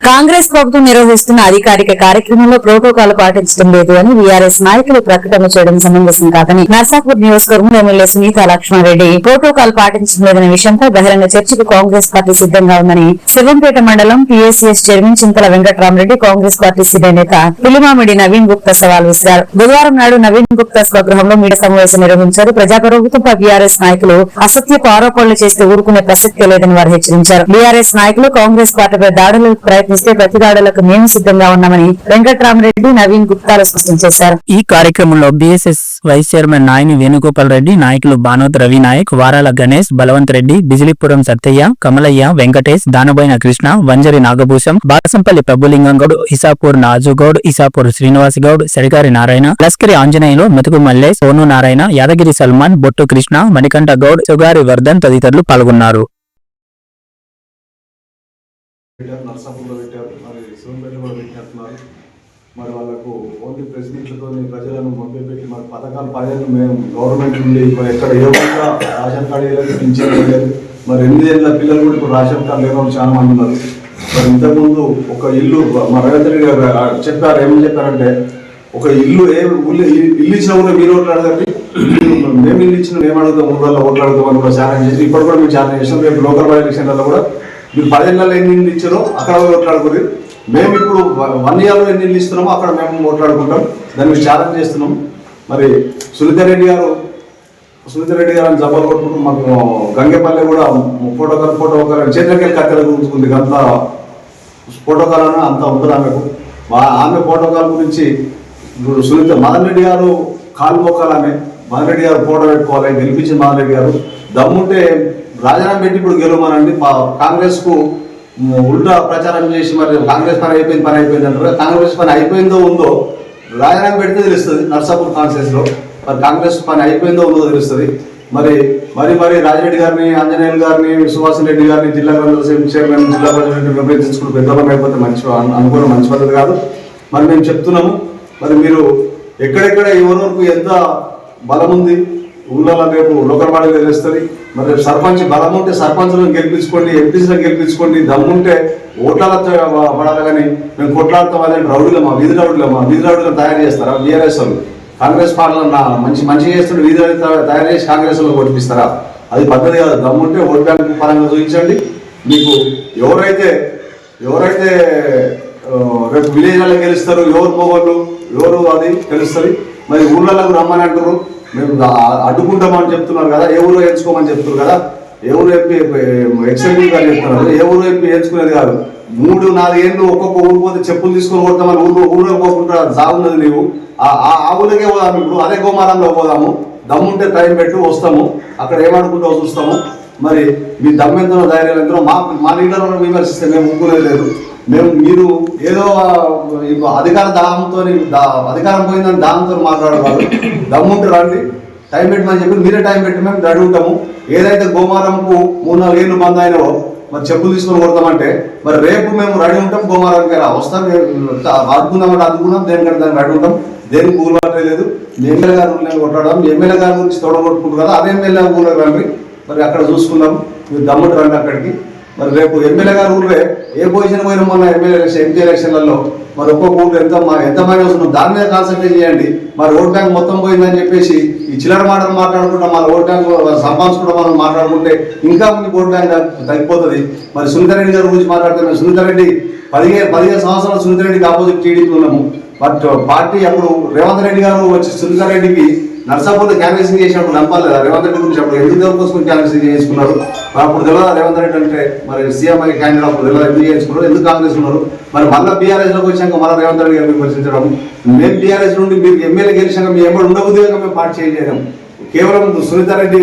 కాంగ్రెస్ ప్రభుత్వం నిర్వహిస్తున్న అధికారిక కార్యక్రమంలో ప్రోటోకాల్ పాటించడం లేదు అని వీఆర్ఎస్ నాయకులు ప్రకటన చేయడం సమంజసం కాదని నర్సాపూర్ నియోజకవర్గం ఎమ్మెల్యే సునీత లక్ష్మారెడ్డి ప్రోటోకాల్ పాటించడం లేదనే విషయంపై బహిరంగ చర్చకు కాంగ్రెస్ పార్టీ సిద్దంగా ఉందని శివంపేట మండలం పీఎస్సీఎస్ చైర్మన్ చింతల వెంకటరామరెడ్డి కాంగ్రెస్ పార్టీ సీనియర్ నేత పులిమామిడి నవీన్ గుప్తా సవాల్ విసిరారు. బుధవారం నాడు నవీన్ గుప్తా స్వగృహంలో మీడియా సమావేశం నిర్వహించారు. ప్రజాప్రభుత్వంపై బీఆర్ఎస్ నాయకులు అసత్యపు ఆరోపణలు చేస్తే ఊరుకునే ప్రసక్తే లేదని వారు హెచ్చరించారు. బీఆర్ఎస్ నాయకులు కాంగ్రెస్ పార్టీపై దాడులకు ప్రయత్నిస్తే ప్రతిదాడులకు మేము సిద్ధంగా ఉన్నామని వెంకటరామరెడ్డి నవీన్ గుప్తాలు స్పష్టం చేశారు. ఈ కార్యక్రమంలో BSS vice chairman Nayani Venugopal Reddy, నాయకులు బానోత్ రవి నాయక్, వారాల గణేష్, బలవంత్ రెడ్డి, బిజిలిపురం సత్తయ్య, కమలయ్య, వెంకటేష్, దానబోయిన కృష్ణ, వంజరి నాగభూషం, బాసంపల్లి ప్రభులింగం గౌడ్, ఇసాపూర్ నాజుగౌడ్, ఇసాపూర్ శ్రీనివాస్ గౌడ్, సరిగారి నారాయణ, లస్కరి ఆంజనేయులు, మెతుకు మల్లేష్, సోను నారాయణ, యాదగిరి సల్మాన్, బొట్టు కృష్ణ, మణికంఠ గౌడ్, సుగారి వర్ధన్ తదితరులు పాల్గొన్నారు. నర్సాపూర్లో పెట్టారు, మరి శివంపేట కూడా పెట్టినట్టున్నారు. మరి వాళ్ళకు ఓన్లీ ప్రెస్ మీట్లతో ప్రజలను మభ్యపెట్టి మరి పథకాలు పదేళ్ళు మేము గవర్నమెంట్ నుండి మరి ఎక్కడ ఏ ఒక్క రేషన్ కార్డు వేయలేదు, పింఛన్ వేయలేదు. మరి 8 ఏళ్ళ పిల్లలు కూడా ఇప్పుడు రేషన్ కార్డు లేని చాలా మంది ఉన్నారు. మరి ఇంతకుముందు ఒక ఇల్లు మా రేవంత్ రెడ్డి గారు చెప్పారు, ఏమని చెప్పారంటే ఒక ఇల్లు ఇల్లు ఇచ్చిన ఊరే మీరు ఓట్లు అడగండి, మేము ఇల్లు ఇచ్చిన మేము అడుగుతాం, ఊళ్ళలో ఓట్లు అడుగుతామని కూడా ఛాలెంజ్ చేసి ఇప్పుడు కూడా మేము ఛాలెంజ్ చేసాం. రేపు లోకల్ బాడీ ఎలక్షన్లలో కూడా మీరు 10 ఏళ్ళలో ఎన్ని ఇల్లు ఇచ్చారో అక్కడ ఓట్లాడుకోరు, మేము ఇప్పుడు 1 ఇయర్లో ఎన్ని ఇల్లు ఇస్తున్నామో అక్కడ మేము ఓట్లాడుకుంటాం, దాన్ని ఛాలెంజ్ చేస్తున్నాం. మరి సునీత రెడ్డి గారు అని జబ్బలు కొట్టుకుంటూ మాకు గంగేపల్లి కూడా ఫోటోకాల్ చేతులకెళ్ళి కత్తెల గుంజుకుంది, అంత ఫోటోకాల్ అని అంత ఉంటుంది ఆమెకు. ఆమె ఫోటోకాల్ గురించి ఇప్పుడు సునీత మదన్ రెడ్డి గారు కాలు మొక్కాలి, ఆమె మదన్ రెడ్డి గారు ఫోటో పెట్టుకోవాలి, గెలిపించిన మదన్ రెడ్డి గారు దమ్ముంటే రాజీనామా పెట్టి ఇప్పుడు గెలవమనండి. కాంగ్రెస్ కు ఉల్టా ప్రచారం చేసి మరి కాంగ్రెస్ పని అయిపోయింది అంటారు. కాంగ్రెస్ పని అయిపోయిందో ఉందో రాజీనామా పెడితే తెలుస్తుంది. నర్సాపూర్ కాన్స్టిట్యూన్సీ లో మరి కాంగ్రెస్ పని అయిపోయిందో ఉందో తెలుస్తుంది. మరి రాజిరెడ్డి గారిని, ఆంజనేయులు గారిని, సుభాష్ రెడ్డి గారిని జిల్లా చైర్మన్, జిల్లా ప్రెసిడెంట్ విభజించుకుని పెద్దలం అయిపోతే అనుకోవడం మంచి పద్ధతి కాదు. మరి మేము చెప్తున్నాము, మరి మీరు ఎక్కడెక్కడ ఎవరెవరకు ఎంత బలం ఉంది ఊళ్ళలో రేపు లోకల్ బాడీలో తెలుస్తుంది. మరి సర్పంచ్ బలం ఉంటే సర్పంచ్లను గెలిపించుకోండి, ఎంపీసీలను గెలిపించుకోండి, దమ్ముంటే ఓట్లతో పడాలి. కానీ మేము కొట్లాడుతాం అదే రౌడీలో మా వీధి రౌడీలను తయారు చేస్తారా బీఆర్ఎస్ వాళ్ళు? కాంగ్రెస్ పార్టీలో మంచిగా చేస్తుంటే వీధి తయారు చేసి కాంగ్రెస్ వాళ్ళు ఓటిపిస్తారా? అది పద్ధతి కాదు. దమ్ముంటే ఓట్ బ్యాంక్ పరంగా చూపించండి. మీకు ఎవరైతే రేపు విలేజ్లలో గెలుస్తారు, ఎవరు పోగొళ్ళు ఎవరు అది తెలుస్తుంది. మరి ఊళ్ళకు రమ్మని అంటారు, మేము అడ్డుకుంటామని చెప్తున్నారు కదా, ఏ ఊరు ఎంచుకోమని చెప్తున్నారు కదా, ఏ ఊరు ఎంపీ ఎక్సెప్టివ్ గారు చెప్తున్నారు, ఏ ఊరు ఎంపీ ఎంచుకునేది కాదు. 3-4 ఏళ్ళు ఒక్కొక్క ఊరు పోతే చెప్పులు తీసుకొని కొడతామని ఊళ్ళో పోకుండా సాగున్నది. నీవు ఆ ఊరికే పోదాము, ఇప్పుడు అదే గోమారంలో పోదాము, దమ్ముంటే టైం పెట్టి వస్తాము, అక్కడ ఏమనుకుంటూ చూస్తాము. మరి మీ దమ్మెంతనో ధైర్యం ఎంతనో మా లీడర్లను విమర్శిస్తే మేము ముగ్గులేదు లేదు. మీరు ఏదో అధికార దాహంతో అధికారం పోయిందని దాహంతో మాట్లాడేవాళ్ళు. దమ్ముంటే రండి, టైం పెట్టమని చెప్పి మీరే టైం పెట్టి మేము రెడీ ఉంటాము. ఏదైతే గోమారంకు 3-4 ఏళ్ళు బంద్ అయినవో మరి చెప్పులు తీసుకొని కొడతామంటే మరి రేపు మేము రెడీ ఉంటాం. గోమారంకి వస్తాం, అడుగుకుందామంటే అందుకున్నాం, దేనికంటే దాన్ని రెడీ ఉంటాం. దేనికి ఊరుబాటే లేదు. ఎమ్మెల్యే గారు ఊళ్ళని కొట్టడం, ఎమ్మెల్యే గారి గురించి తొడగొట్టుకుంటారు కదా, అదే ఎమ్మెల్యే ఊళ్ళో రండి, మరి అక్కడ చూసుకుందాం. మీరు దమ్ముంటే రండి అక్కడికి. మరి రేపు ఎమ్మెల్యే గారు ఊళ్ళే ఏ పొజిషన్ పోయినా మొన్న ఎంపీ ఎలక్షన్లలో మరి ఒక్కొక్క ఊరు ఎంతమంది వస్తున్నాం దాని మీద కాన్సన్ట్రేట్ చేయండి. మరి ఓట్ బ్యాంక్ మొత్తం పోయిందని చెప్పేసి ఈ చిల్లర మాటలు మాట్లాడుకుంటాం, మన ఓట్ బ్యాంక్ సంపాదించుకుంటాం మనం మాట్లాడుకుంటే ఇంకా మీకు ఓట్ బ్యాంక్ తగ్గిపోతుంది. మరి సునీత రెడ్డి గారి గురించి మాట్లాడుతున్నాం. సునీత రెడ్డి 15 సంవత్సరాలు సునీత రెడ్డికి ఆపోజిట్ టీడీపీ ఉన్నాము. బట్ పార్టీ అప్పుడు రేవంత్ రెడ్డి గారు వచ్చి సునీత రెడ్డికి నర్సాపూర్లో క్యాన్వాసింగ్ చేసినప్పుడు నమ్మాలి రేవంత్ రెడ్డి గురించి. అప్పుడు ఎందుకు కోసం క్యాన్వాసింగ్ చేసుకున్నారు అప్పుడు తెలియదు. రేవంత్ రెడ్డి అంటే మరి సీఎం క్యాండిడేట్ అప్పుడు తెలియదు ఎందుకు చేసుకున్నారు, ఎందుకు కాంగ్రెస్ ఉన్నారు. మరి మళ్ళీ బీఆర్ఎస్లోకి వచ్చాక మళ్ళీ రేవంత్ రెడ్డి గారిని విమర్శించడం. మేము బీఆర్ఎస్ నుండి మీరు ఎమ్మెల్యే గెలిచాక మేము ఎప్పుడు ఉండబుద్ధిగా మేము పార్టీ చేంజ్ చేయడం, కేవలం సునీత రెడ్డి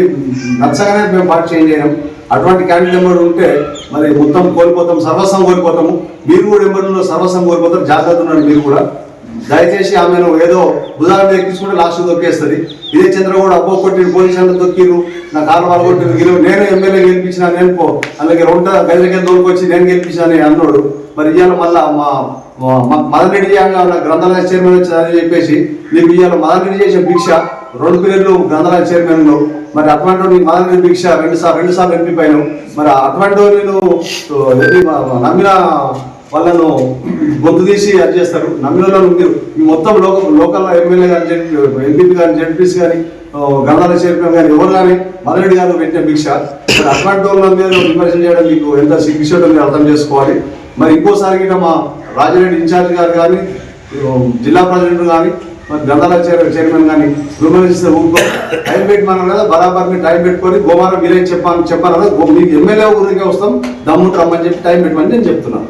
నచ్చగానే మేము పార్టీ చేంజ్ చేయడం. అటువంటి క్యాండిడేట్ ఎంబడి ఉంటే మరి మొత్తం కోల్పోతాం, సర్వస్వం కోల్పోతాము. మీరు కూడా ఎంబడిలో సర్వస్వం కోల్పోతారు, జాగ్రత్త ఉన్నాడు మీరు కూడా. దయచేసి ఆమెను ఏదో బుధాన్ని ఎక్కించుకుంటే లాస్ట్ దొక్కేస్తుంది. ఇదే చంద్రగౌడ అబ్బో కొట్టిన పోలీసులు దొక్కిరు, నా కాలు వాళ్ళు కొట్టిన నేను ఎమ్మెల్యే గెలిపించిన, నేను అలాగే 2 గజలకి దొరికొచ్చి నేను గెలిపించిన అని అన్నాడు. మరి ఇవాళ మళ్ళా మదన్ రెడ్డి గ్రంథాలయ చైర్మన్ వచ్చిందని చెప్పేసి నీకు ఇవాళ మదన్ రెడ్డి చేసిన భిక్ష 2 పీరియడ్లు గ్రంథాలయ చైర్మన్. మరి అటువంటి నీ మదన్ రెడ్డి భిక్ష 2 సార్లు ఎంపీ పైన. మరి అటువంటి నేను నమ్మిన వాళ్ళను గొంతు తీసి అది చేస్తారు. నమ్మిన వాళ్ళు మీరు ఈ మొత్తం లోకల్ ఎమ్మెల్యే కానీ ఎంపీపీ కానీ జడ్పీసీ కానీ గంధాల చైర్మన్ కానీ ఎవరు కానీ మల్లరెడ్డి గారు పెట్టిన భిక్ష. మరి అట్లాంటి వాళ్ళ మీద విమర్శలు చేయడం మీకు ఎంత సిగ్గుచేటో మీరు అర్థం చేసుకోవాలి. మరి ఇంకోసారి గిట్ట మా రాజిరెడ్డి ఇన్ఛార్జ్ గారు కానీ జిల్లా ప్రెసిడెంట్ కానీ మరి గంధాల చైర్మన్ కానీ విమర్శిస్తే ఊరుకో. టైం పెట్టమన్నారు కదా, బరాబర్ మీరు టైం పెట్టుకొని గోమారం మీరే చెప్పాను కదా, మీకు ఎమ్మెల్యే ఊరికే వస్తాం దమ్ముంటు రమ్మని చెప్పి టైం పెట్టమని నేను చెప్తున్నాను.